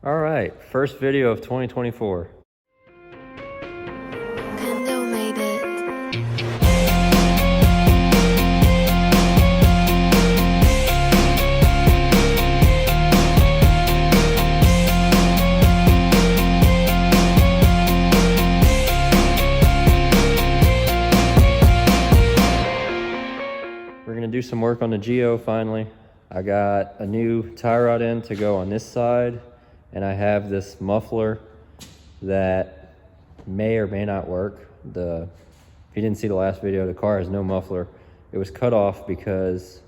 All right, first video of 2024. Pando made it. We're gonna do some work on the Geo finally. I got a new tie rod in to go on this side, and I have this muffler that may or may not work. If you didn't see the last video, the car has no muffler. It was cut off because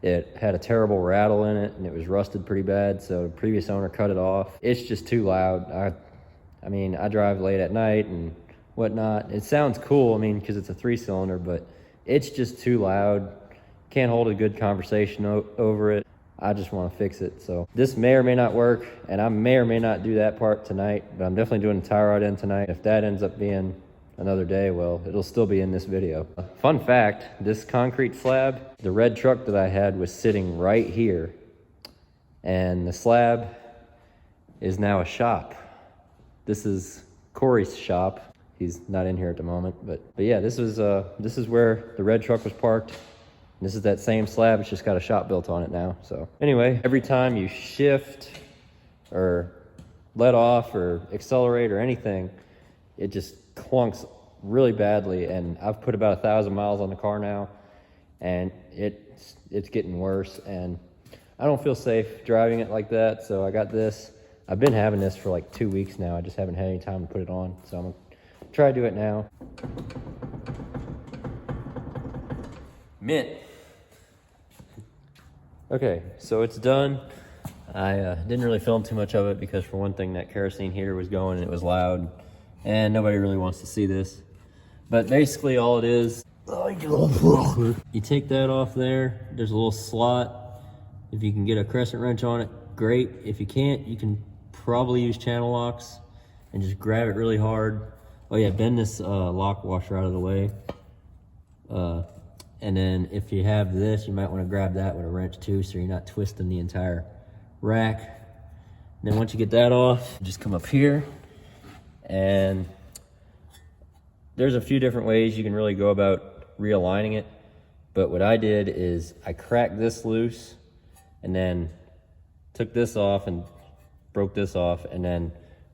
it had a terrible rattle in it and it was rusted pretty bad, so the previous owner cut it off. It's just too loud. I mean, I drive late at night and whatnot. It sounds cool, I mean, because it's a 3-cylinder, but it's just too loud. Can't hold a good conversation over it. I just want to fix it. So this may or may not work, and I may or may not do that part tonight, but I'm definitely doing the tie rod in tonight. If that ends up being another day, well, it'll still be in this video. Fun fact, this concrete slab, the red truck that I had was sitting right here, and the slab is now a shop. This is Corey's shop. He's not in here at the moment, but yeah, this is where the red truck was parked. This is that same slab, it's just got a shop built on it now. So anyway, every time you shift or let off or accelerate or anything, it just clunks really badly. And I've put about 1,000 miles on the car now, and it's getting worse. And I don't feel safe driving it like that, so I got this. I've been having this for like 2 weeks now. I just haven't had any time to put it on, so I'm gonna try to do it now. Mint. Okay, so it's done. I didn't really film too much of it because, for one thing, that kerosene heater was going and it was loud, and nobody really wants to see this. But basically all it is, you take that off there, there's a little slot. If you can get a crescent wrench on it, great. If you can't, you can probably use channel locks and just grab it really hard. Oh yeah, bend this lock washer out of the way. And then if you have this, you might want to grab that with a wrench too, so you're not twisting the entire rack. And then once you get that off, just come up here, and there's a few different ways you can really go about realigning it. But what I did is I cracked this loose and then took this off and broke this off, and then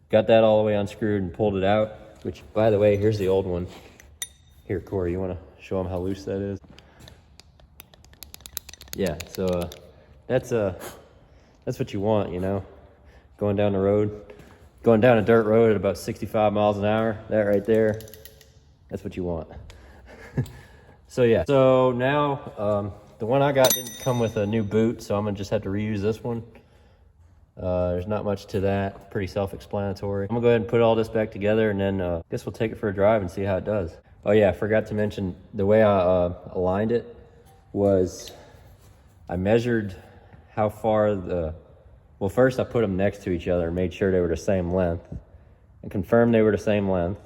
got that all the way unscrewed and pulled it out, which, by the way, here's the old one. Here, Corey, you want to show them how loose that is? Yeah, so that's what you want, you know, going down the road, going down a dirt road at about 65 miles an hour, that right there, that's what you want. So yeah, so now the one I got didn't come with a new boot, so I'm gonna just have to reuse this one. There's not much to that, pretty self-explanatory. I'm gonna go ahead and put all this back together, and then I guess we'll take it for a drive and see how it does. Oh yeah, I forgot to mention, the way I aligned it was I measured how far well, first I put them next to each other and made sure they were the same length and confirmed they were the same length.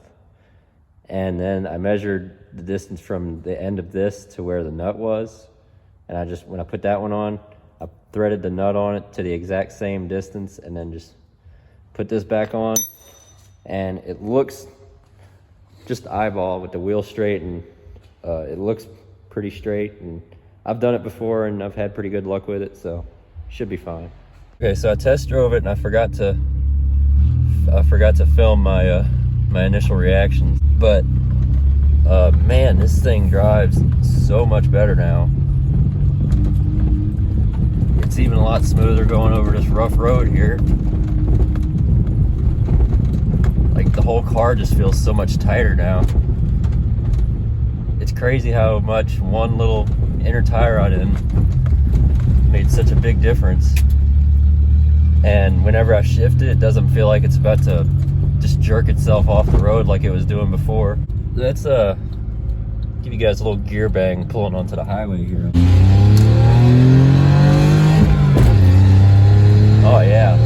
And then I measured the distance from the end of this to where the nut was. And when I put that one on, I threaded the nut on it to the exact same distance, and then just put this back on. And it looks just eyeball with the wheel straight, and it looks pretty straight, and I've done it before and I've had pretty good luck with it, so should be fine. Okay, so I test drove it and I forgot to film my my initial reactions, but man, this thing drives so much better now. It's even a lot smoother going over this rough road here. Like, the whole car just feels so much tighter now. It's crazy how much one little inner tie rod in made such a big difference. And whenever I shift it, it doesn't feel like it's about to just jerk itself off the road like it was doing before. Let's give you guys a little gear bang pulling onto the highway here. Oh yeah.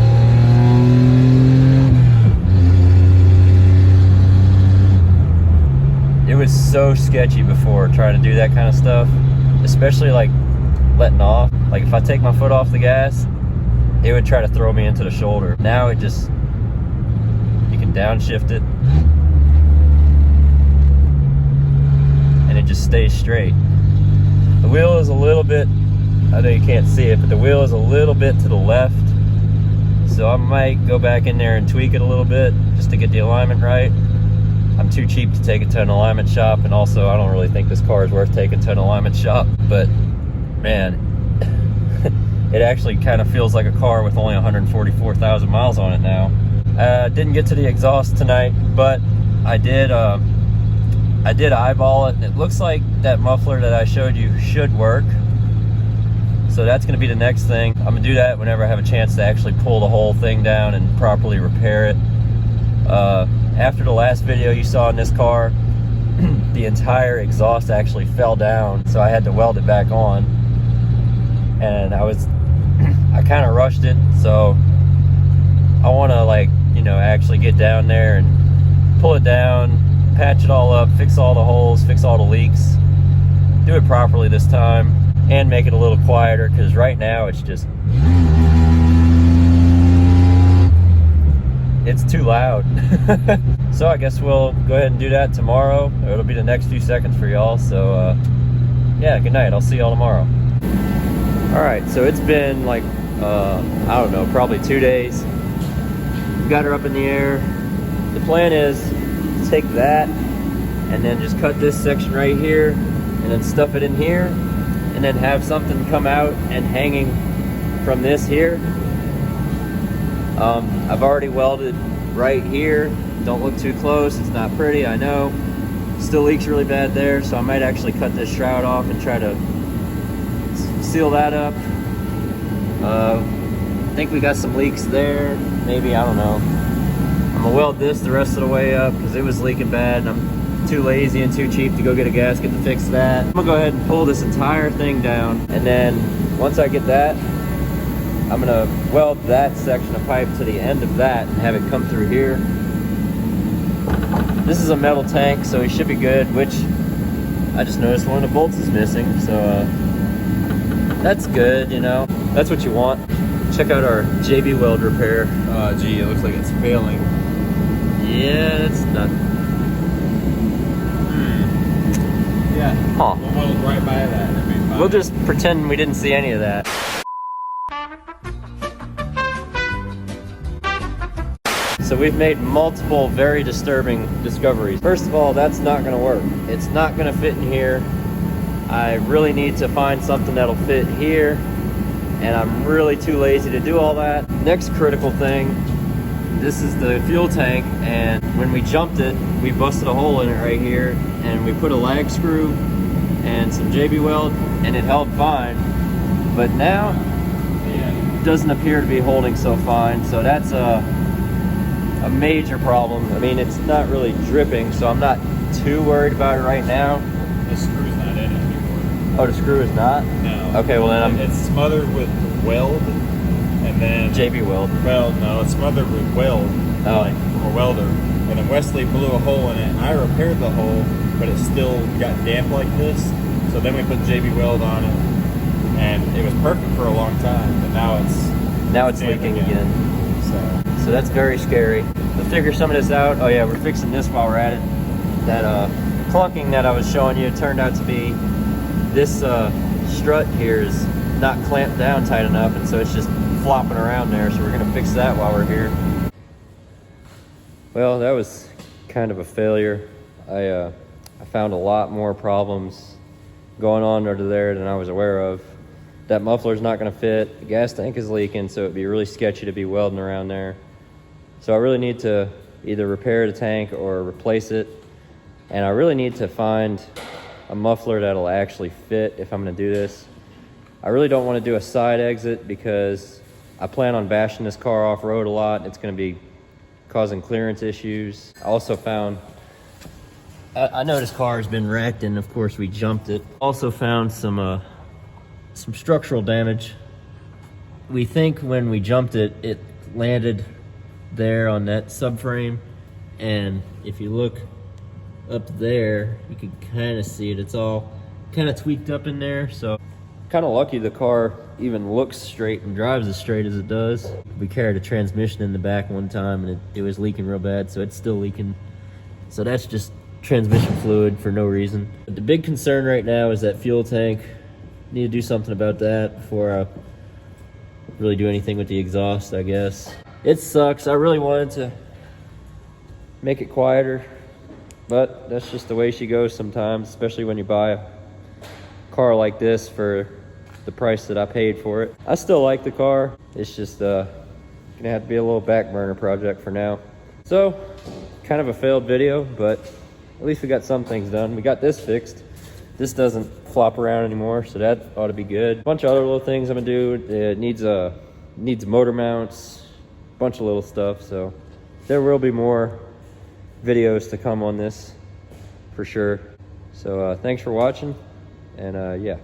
It was so sketchy before trying to do that kind of stuff, especially like letting off. Like, if I take my foot off the gas, it would try to throw me into the shoulder. Now it just, you can downshift it and it just stays straight. The wheel is a little bit, I know you can't see it, but the wheel is a little bit to the left. So I might go back in there and tweak it a little bit just to get the alignment right. I'm too cheap to take it to an alignment shop, and also I don't really think this car is worth taking to an alignment shop, but man, it actually kind of feels like a car with only 144,000 miles on it now. Didn't get to the exhaust tonight, but I did eyeball it, and it looks like that muffler that I showed you should work. So that's gonna be the next thing. I'm gonna do that whenever I have a chance to actually pull the whole thing down and properly repair it. After the last video you saw in this car, the entire exhaust actually fell down, so I had to weld it back on. And I kind of rushed it, so I want to, like, you know, actually get down there and pull it down, patch it all up, fix all the holes, fix all the leaks, do it properly this time, and make it a little quieter, because right now it's just, it's too loud. So I guess we'll go ahead and do that tomorrow. It'll be the next few seconds for y'all. So yeah, good night. I'll see y'all tomorrow. All right, so it's been like, I don't know, probably 2 days. Got her up in the air. The plan is to take that and then just cut this section right here and then stuff it in here and then have something come out and hanging from this here. I've already welded right here. Don't look too close, it's not pretty, I know. Still leaks really bad there, so I might actually cut this shroud off and try to seal that up. I think we got some leaks there, maybe, I don't know. I'm gonna weld this the rest of the way up because it was leaking bad and I'm too lazy and too cheap to go get a gasket to fix that. I'm gonna go ahead and pull this entire thing down, and then once I get that, I'm gonna weld that section of pipe to the end of that and have it come through here. This is a metal tank, so it should be good, which I just noticed one of the bolts is missing, so that's good, you know. That's what you want. Check out our JB Weld repair. Gee, it looks like it's failing. Yeah, it's not. Yeah. Huh. We'll weld right by that. That'd be fine. We'll just pretend we didn't see any of that. So we've made multiple very disturbing discoveries. First of all, that's not gonna work. It's not gonna fit in here. I really need to find something that'll fit here, and I'm really too lazy to do all that. Next critical thing, this is the fuel tank, and when we jumped it, we busted a hole in it right here, and we put a lag screw and some JB Weld, and it held fine. But now, it doesn't appear to be holding so fine, so that's a major problem. I mean, it's not really dripping, so I'm not too worried about it right now. The screw's not in it anymore. Oh, the screw is not? No. Okay, well then It's smothered with weld, and then... JB Weld. Well, no, it's smothered with weld, like a welder. And then Wesley blew a hole in it, and I repaired the hole, but it still got damp like this. So then we put JB Weld on it, and it was perfect for a long time, but now it's leaking again. So that's very scary. We'll figure some of this out. Oh yeah, we're fixing this while we're at it. That clunking that I was showing you turned out to be this strut here is not clamped down tight enough, and so it's just flopping around there. So we're gonna fix that while we're here. Well, that was kind of a failure. I found a lot more problems going on under there than I was aware of. That muffler's not gonna fit. The gas tank is leaking, so it'd be really sketchy to be welding around there. So I really need to either repair the tank or replace it. And I really need to find a muffler that'll actually fit if I'm gonna do this. I really don't wanna do a side exit because I plan on bashing this car off-road a lot. It's gonna be causing clearance issues. I also found, I know this car has been wrecked, and of course we jumped it. Also found some structural damage. We think when we jumped it, it landed there on that subframe, and if you look up there, you can kind of see it. It's all kind of tweaked up in there, so kind of lucky the car even looks straight and drives as straight as it does. We carried a transmission in the back one time and it was leaking real bad, so it's still leaking. So that's just transmission fluid for no reason. But the big concern right now is that fuel tank. Need to do something about that before I really do anything with the exhaust, I guess. It sucks. I really wanted to make it quieter, but that's just the way she goes sometimes, especially when you buy a car like this for the price that I paid for it. I still like the car. It's just gonna have to be a little back burner project for now. So, kind of a failed video, but at least we got some things done. We got this fixed. This doesn't flop around anymore, so that ought to be good. A bunch of other little things I'm gonna do. It needs motor mounts, a bunch of little stuff, so there will be more videos to come on this for sure. So thanks for watching, and yeah.